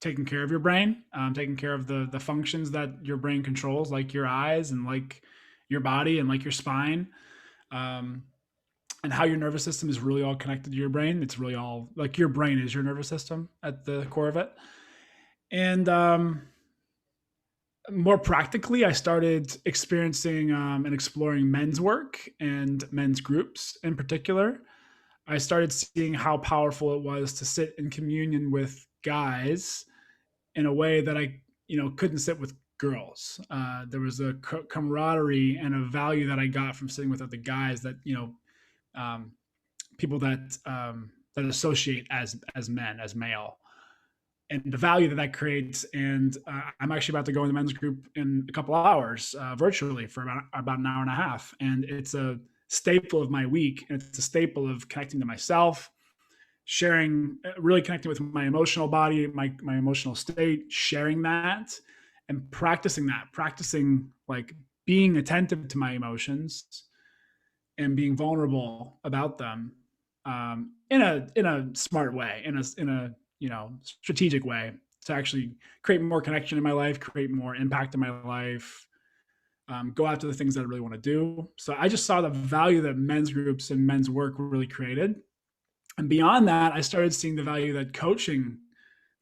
B: taking care of your brain, taking care of the functions that your brain controls, like your eyes and like your body and like your spine, um, and how your nervous system is really all connected to your brain. It's really all like your brain is your nervous system at the core of it. And more practically, I started experiencing and exploring men's work and men's groups in particular. I started seeing how powerful it was to sit in communion with guys in a way that I, couldn't sit with girls. There was a camaraderie and a value that I got from sitting with other guys that, um, people that associate as men, as male, and the value that that creates. And I'm actually about to go in the men's group in a couple of hours virtually for about an hour and a half. And it's a staple of my week. And it's a staple of connecting to myself, sharing, really connecting with my emotional body, my emotional state, sharing that and practicing like being attentive to my emotions and being vulnerable about them, in a smart way, in a strategic way to actually create more connection in my life, create more impact in my life, go after the things that I really want to do. So I just saw the value that men's groups and men's work really created. And beyond that, I started seeing the value that coaching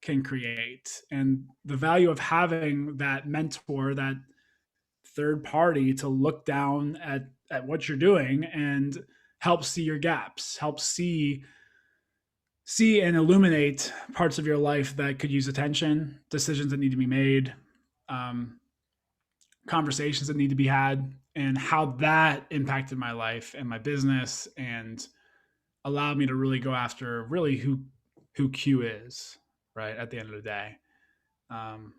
B: can create and the value of having that mentor, that third party to look down at what you're doing and help see your gaps, help see and illuminate parts of your life that could use attention, decisions that need to be made, um, conversations that need to be had, and how that impacted my life and my business and allowed me to really go after really who Q is, right, at the end of the day, um,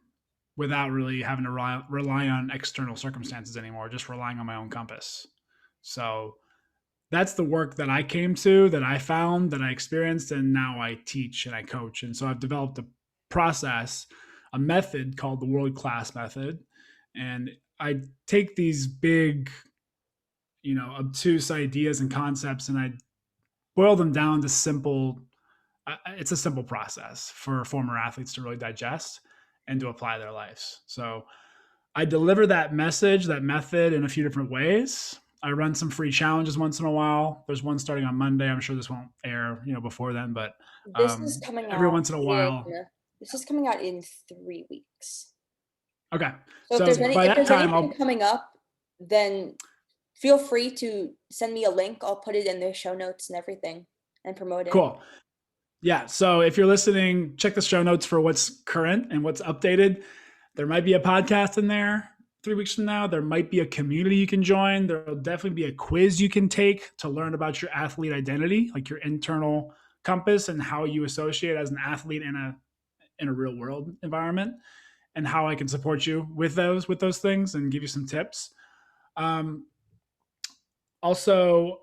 B: without really having to rely on external circumstances anymore, just relying on my own compass. So that's the work that I came to, that I found, that I experienced, and now I teach and I coach. And so I've developed a process, a method called the world class method. And I take these big, obtuse ideas and concepts and I boil them down to simple. It's a simple process for former athletes to really digest and to apply their lives. So I deliver that message, that method in a few different ways. I run some free challenges once in a while. There's one starting on Monday. I'm sure this won't air, before then, but
A: This is coming
B: every
A: out
B: once in a
A: in
B: while.
A: this is coming out in 3 weeks.
B: Okay,
A: So
B: so by
A: if
B: that
A: there's
B: time,
A: anything
B: I'll
A: coming up, then feel free to send me a link. I'll put it in the show notes and everything and promote it.
B: cool. Yeah. So if you're listening, check the show notes for what's current and what's updated. There might be a podcast in there 3 weeks from now. There might be a community you can join. There'll definitely be a quiz you can take to learn about your athlete identity, like your internal compass and how you associate as an athlete in a real world environment, and how I can support you with those things and give you some tips. Um, also,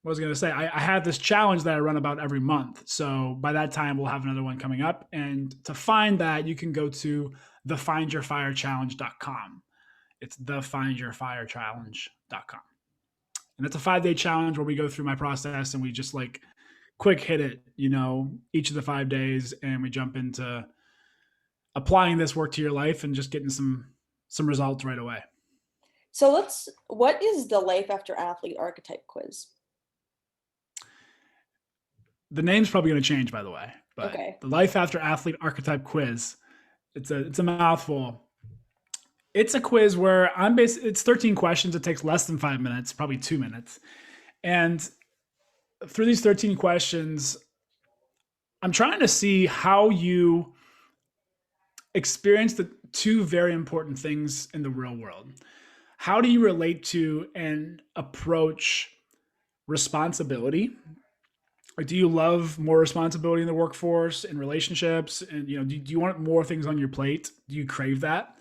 B: what was I going to say? I have this challenge that I run about every month. So by that time, we'll have another one coming up. And to find that, you can go to thefindyourfirechallenge.com. It's thefindyourfirechallenge.com. And it's a 5-day challenge where we go through my process and we just like quick hit it, each of the 5 days, and we jump into applying this work to your life and just getting some results right away.
A: So what is the Life After Athlete archetype quiz?
B: The name's probably going to change, by the way, but
A: Okay.
B: the Life After Athlete archetype quiz, it's a mouthful. It's a quiz where it's 13 questions. It takes less than 5 minutes, probably 2 minutes. And through these 13 questions, I'm trying to see how you experience the two very important things in the real world. How do you relate to and approach responsibility? Like, do you love more responsibility in the workforce, in relationships? And, do you want more things on your plate? Do you crave that?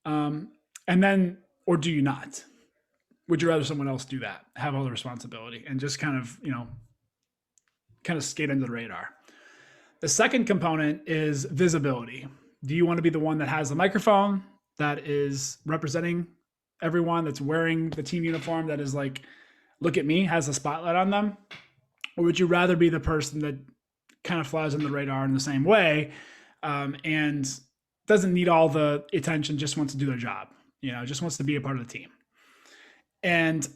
B: And then, or do you not? Would you rather someone else do that, have all the responsibility, and just kind of skate under the radar? The second component is visibility. Do you want to be the one that has the microphone, that is representing everyone, that's wearing the team uniform, that is like, look at me, has a spotlight on them? Or would you rather be the person that kind of flies on the radar in the same way, and doesn't need all the attention, just wants to do their job, just wants to be a part of the team? And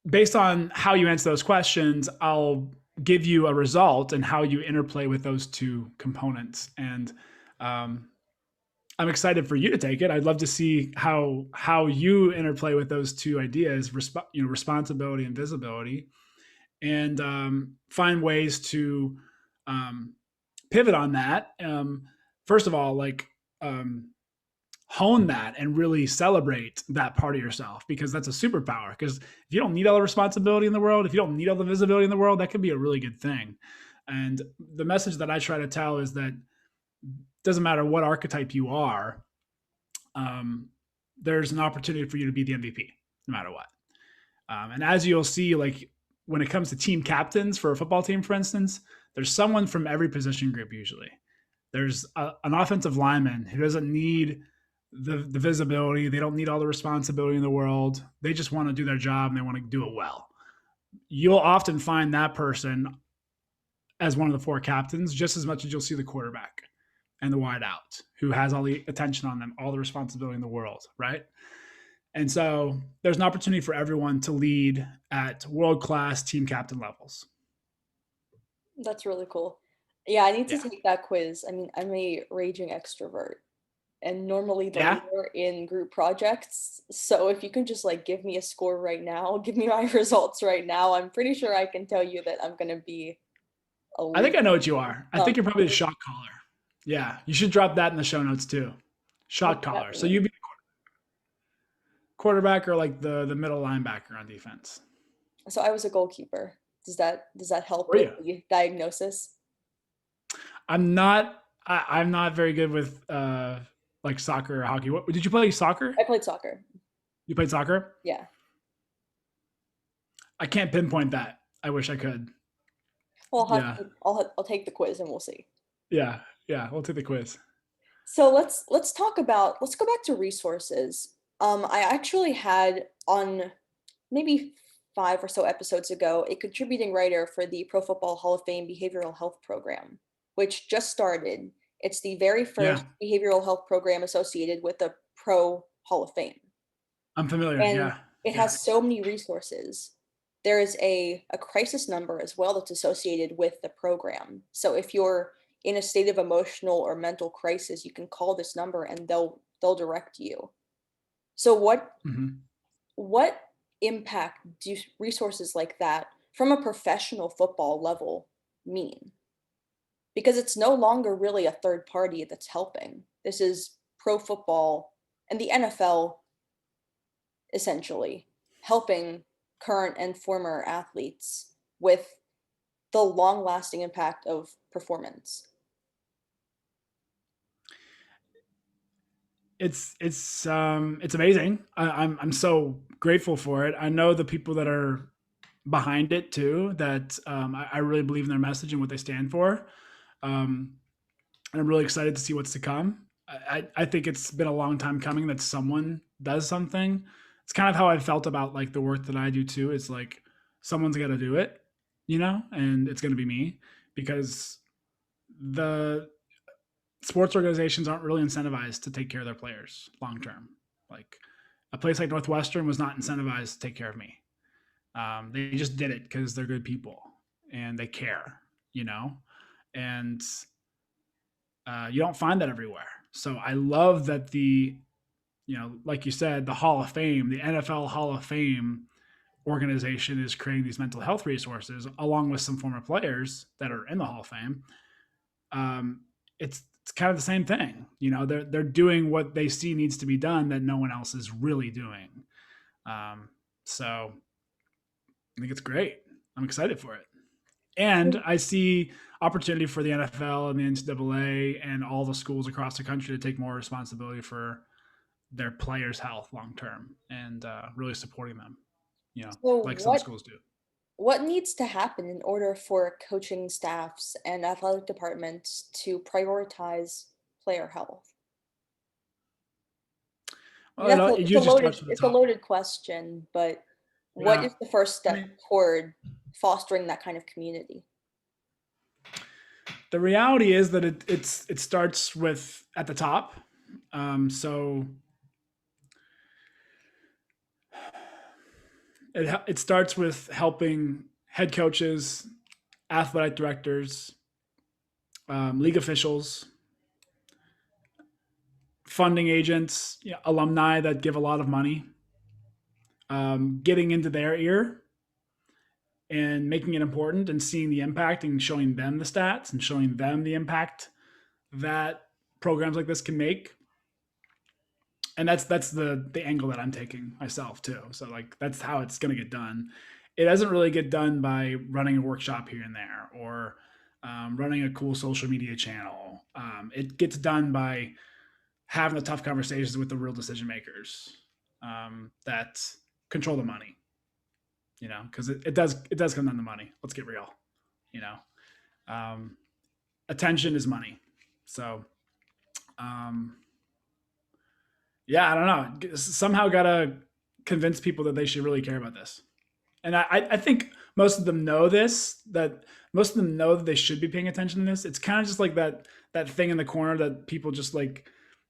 B: based on how you answer those questions, I'll give you a result and how you interplay with those two components. And I'm excited for you to take it. I'd love to see how you interplay with those two ideas, responsibility and visibility, and find ways to pivot on that. First of all, hone that and really celebrate that part of yourself, because that's a superpower. Because if you don't need all the responsibility in the world, if you don't need all the visibility in the world, that could be a really good thing. And the message that I try to tell is that it doesn't matter what archetype you are, there's an opportunity for you to be the MVP no matter what. And as you'll see, like when it comes to team captains for a football team, for instance, there's someone from every position group usually. There's an offensive lineman who doesn't need the visibility. They don't need all the responsibility in the world. They just want to do their job and they want to do it well. You'll often find that person as one of the 4 captains, just as much as you'll see the quarterback and the wide out, who has all the attention on them, all the responsibility in the world, right? And so there's an opportunity for everyone to lead at world-class team captain levels.
A: That's really cool. Yeah, I need to
B: Yeah.
A: take that quiz. I mean, I'm a raging extrovert and normally the
B: Yeah.
A: leader in group projects. So if you can just like give me a score right now, give me my results right now, I'm pretty sure I can tell you that I'm going to be a
B: I think
A: leader.
B: I know what you are. I think
A: Um,
B: you're probably a shot caller. Yeah. You should drop that in the show notes too.
A: what
B: Shot
A: does that
B: caller. So
A: mean?
B: you'd be quarterback or like the middle linebacker on defense.
A: So I was a goalkeeper. Does that help
B: Were
A: with
B: you?
A: the diagnosis?
B: I'm not very good with like soccer or hockey. What did you play soccer?
A: I played soccer.
B: You played soccer?
A: Yeah.
B: I can't pinpoint that. I wish I could.
A: Well,
B: Yeah.
A: I'll take the quiz and we'll see.
B: Yeah. Yeah. We'll take the quiz.
A: So let's go back to resources. I actually had on maybe 5 or so episodes ago a contributing writer for the Pro Football Hall of Fame Behavioral Health Program, which just started. It's the very
B: Yeah.
A: first behavioral health program associated with the Pro Hall of Fame.
B: I'm familiar.
A: And
B: Yeah.
A: it
B: Yeah.
A: has so many resources. There is a crisis number as well that's associated with the program. So if you're in a state of emotional or mental crisis, you can call this number and they'll direct you. So
B: Mm-hmm.
A: what impact do resources like that from a professional football level mean? Because it's no longer really a third party that's helping. This is pro football and the NFL essentially helping current and former athletes with the long lasting impact of performance.
B: It's amazing. I'm so grateful for it. I know the people that are behind it too. That I really believe in their message and what they stand for. Um, and I'm really excited to see what's to come. I think it's been a long time coming that someone does something. It's kind of how I felt about like the work that I do too. It's like someone's got to do it, and it's going to be me because the sports organizations aren't really incentivized to take care of their players long term. Like a place like Northwestern was not incentivized to take care of me. They just did it because they're good people and they care, you know, and you don't find that everywhere. So I love that like you said, the Hall of Fame, the NFL Hall of Fame organization is creating these mental health resources along with some former players that are in the Hall of Fame. Um, it's kind of the same thing. They're doing what they see needs to be done that no one else is really doing. So I think it's great. I'm excited for it. And I see opportunity for the NFL and the NCAA and all the schools across the country to take more responsibility for their players' health long term and really supporting them,
A: So
B: like some schools do.
A: what needs to happen in order for coaching staffs and athletic departments to prioritize player health?
B: Well, it usually starts with the
A: it's a
B: top.
A: loaded question, but what
B: Yeah.
A: is the first
B: I
A: step
B: mean,
A: toward fostering that kind of community?
B: the reality is that it starts with at the top. So it starts with helping head coaches, athletic directors, league officials, funding agents, alumni that give a lot of money, getting into their ear and making it important and seeing the impact and showing them the stats and showing them the impact that programs like this can make. And that's the angle that I'm taking myself too. So like that's how it's going to get done. It doesn't really get done by running a workshop here and there or running a cool social media channel. It gets done by having the tough conversations with the real decision makers that control the money. Because it does come down to money. Let's get real. You know, um, attention is money. So um, yeah, I don't know. Somehow gotta convince people that they should really care about this. And I think most of them know this. That most of them know that they should be paying attention to this. It's kind of just like that thing in the corner that people just like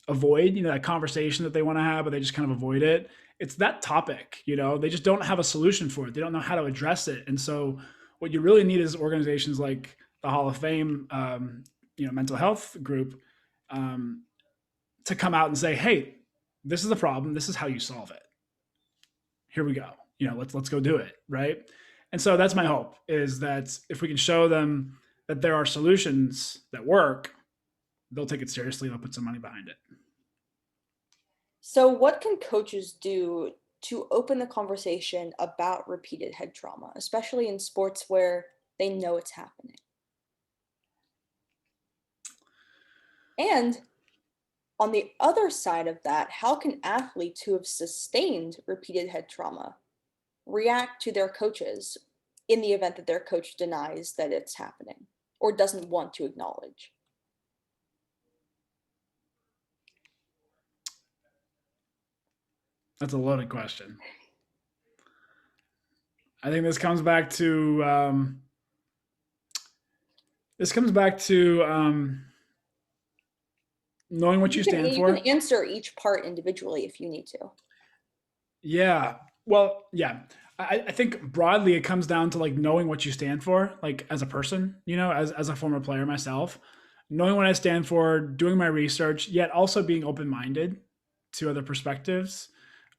B: avoid. That conversation that they want to have, but they just kind of avoid it. It's that topic. They just don't have a solution for it. They don't know how to address it. And so, what you really need is organizations like the Hall of Fame, mental health group, um, to come out and say, "Hey, this is the problem. This is how you solve it. Here we go. Let's go do it." Right. And so that's my hope is that if we can show them that there are solutions that work, they'll take it seriously. They'll put some money behind it.
A: So, what can coaches do to open the conversation about repeated head trauma, especially in sports where they know it's happening? And on the other side of that, how can athletes who have sustained repeated head trauma react to their coaches in the event that their coach denies that it's happening or doesn't want to acknowledge?
B: That's a loaded question. I think this comes back to knowing what you stand
A: You can
B: for.
A: answer each part individually if you need to.
B: Yeah. Well, yeah. I think broadly it comes down to like knowing what you stand for, like as a person, as a former player myself, knowing what I stand for, doing my research, yet also being open minded to other perspectives,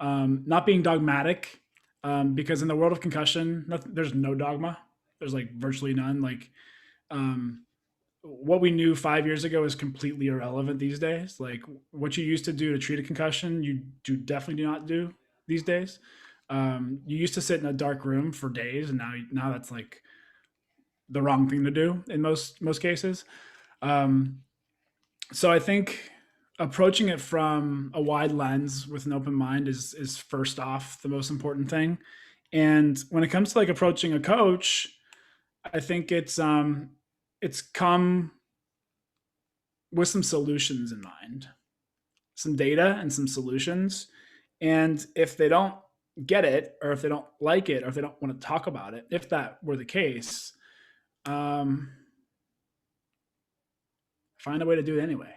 B: not being dogmatic, because in the world of concussion, there's no dogma. There's like virtually none. Like, um, what we knew 5 years ago is completely irrelevant these days. Like what you used to do to treat a concussion, you do definitely do not do these days. You used to sit in a dark room for days, and now that's like the wrong thing to do in most cases. Um, so I think approaching it from a wide lens with an open mind is first off the most important thing. And when it comes to like approaching a coach, I think it's come with some solutions in mind, some data and some solutions. And if they don't get it, or if they don't like it, or if they don't want to talk about it, if that were the case, um, find a way to do it anyway,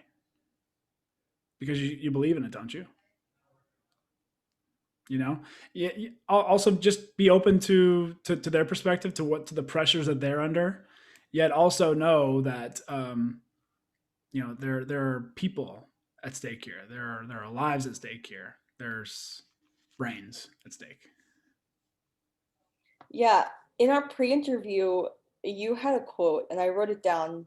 B: because you believe in it, don't you? You know, also just be open to their perspective, to the pressures that they're under, yet also know that there are people at stake here. There are lives at stake here. There's brains at stake.
A: Yeah, in our pre-interview, you had a quote, and I wrote it down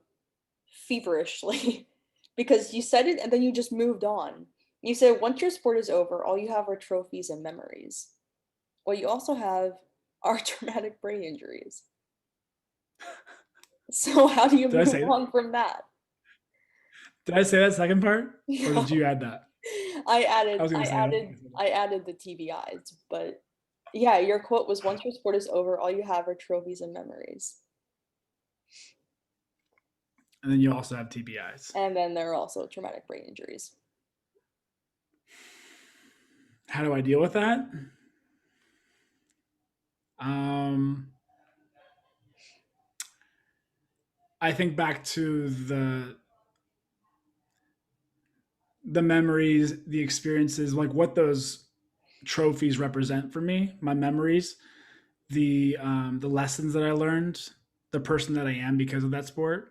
A: feverishly because you said it and then you just moved on. You said, once your sport is over, all you have are trophies and memories. What you also have are traumatic brain injuries. So how do you
B: Did I
A: move
B: say
A: on from that?
B: did I say that second part, or did
A: No,
B: you add that?
A: I
B: I
A: added,
B: was gonna
A: I
B: say that.
A: added, I added the TBIs, but yeah, your quote was, once your sport is over, all you have are trophies and memories.
B: And then you also have TBIs.
A: And then there are also traumatic brain injuries.
B: How do I deal with that? Um, I think back to the memories, the experiences, like what those trophies represent for me, my memories, the lessons that I learned, the person that I am because of that sport.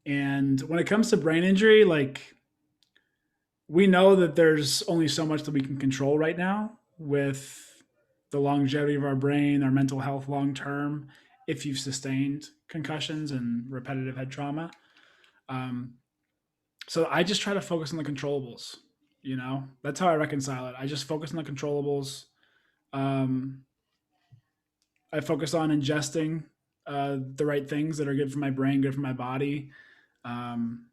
B: And when it comes to brain injury, like we know that there's only so much that we can control right now with the longevity of our brain, our mental health long term, if you've sustained concussions and repetitive head trauma. Um, so I just try to focus on the controllables. That's how I reconcile it. I just focus on the controllables. Um, I focus on ingesting the right things that are good for my brain, good for my body. Um,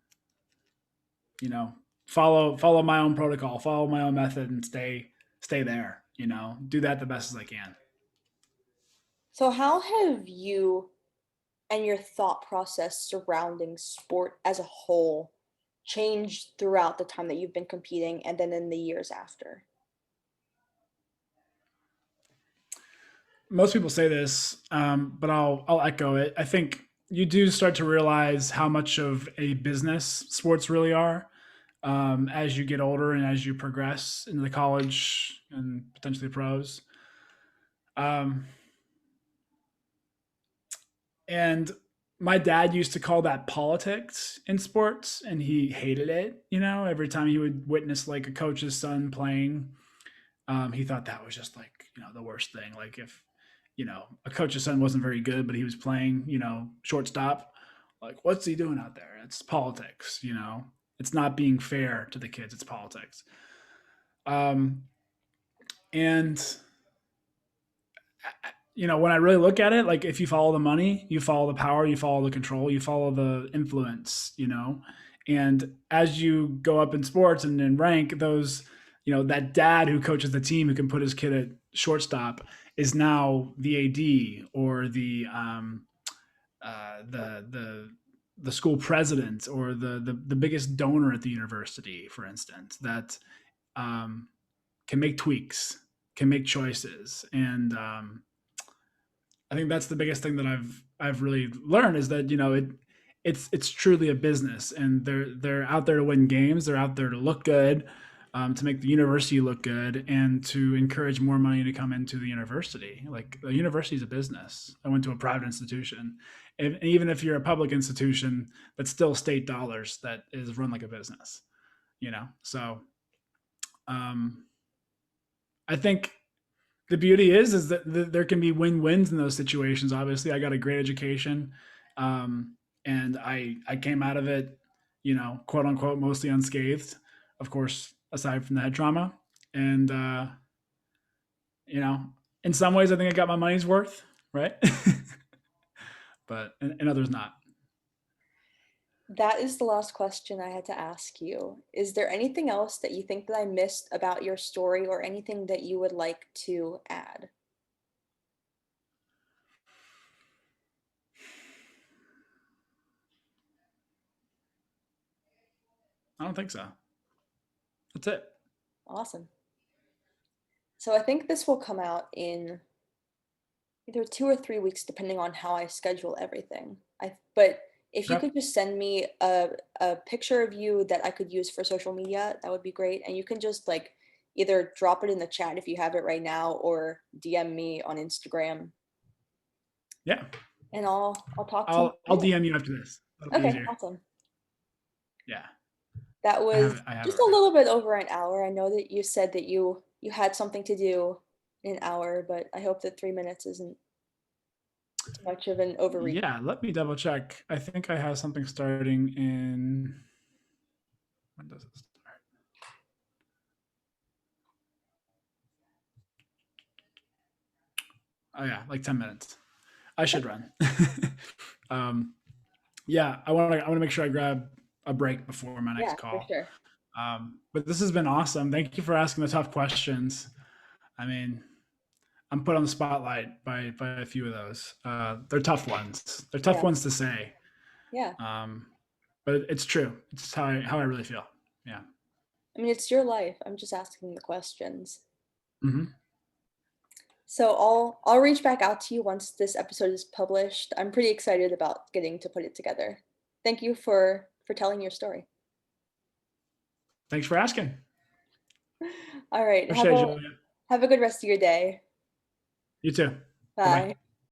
B: you know, follow my own protocol, follow my own method, and stay there. Do that the best as I can.
A: So how have you and your thought process surrounding sport as a whole changed throughout the time that you've been competing and then in the years after?
B: Most people say this, but I'll echo it. I think you do start to realize how much of a business sports really are as you get older and as you progress into the college and potentially pros. Um, and my dad used to call that politics in sports, and he hated it. Every time he would witness like a coach's son playing, he thought that was just like the worst thing. Like if a coach's son wasn't very good, but he was playing shortstop, like what's he doing out there? It's politics. It's not being fair to the kids. It's politics. Um, and when I really look at it, like if you follow the money, you follow the power, you follow the control, you follow the influence, and as you go up in sports and in rank, those, that dad who coaches the team who can put his kid at shortstop is now the AD or the school president or the biggest donor at the university, for instance, that um, can make tweaks, can make choices, and I think that's the biggest thing that I've really learned is that it's truly a business, and they're out there to win games. They're out there to look good, to make the university look good, and to encourage more money to come into the university. Like the university is a business. I went to a private institution, and even if you're a public institution, that's still state dollars that is run like a business. So um, I think the beauty is that there can be win-wins in those situations. Obviously, I got a great education. and I came out of it, quote unquote, mostly unscathed. Of course, aside from the head trauma, and you know, in some ways, I think I got my money's worth, right? But in others, not.
A: That is the last question I had to ask you. Is there anything else that you think that I missed about your story or anything that you would like to add?
B: I don't think so. That's it.
A: Awesome. So I think this will come out in either 2 or 3 weeks, depending on how I schedule everything. But if you
B: Okay.
A: could just send me a picture of you that I could use for social media, that would be great. And you can just like either drop it in the chat if you have it right now or DM me on Instagram
B: Yeah.
A: and I'll talk to you
B: I'll
A: later.
B: DM you after this. That'll be
A: Okay,
B: easier.
A: awesome.
B: Yeah.
A: That was
B: I have it
A: just a
B: right.
A: little bit over an hour. I know that you said that you had something to do in an hour, but I hope that 3 minutes isn't too much of an overreach.
B: Yeah. Let me double check. I think I have something starting in. When does it start? Oh yeah, like 10 minutes. I should run. um, yeah, I want to make sure I grab a break before my next
A: Yeah, for
B: call.
A: sure.
B: But this has been awesome. Thank you for asking the tough questions. I mean, I'm put on the spotlight by a few of those. They're tough ones. They're tough
A: Yeah,
B: ones to say,
A: yeah.
B: um, but it's true. It's how I really feel. Yeah.
A: I mean, it's your life. I'm just asking the questions.
B: Hmm.
A: So I'll reach back out to you once this episode is published. I'm pretty excited about getting to put it together. Thank you for telling your story.
B: Thanks for asking.
A: All right,
B: Appreciate it, Julia.
A: have a good rest of your day.
B: You too. Bye bye.
A: Bye.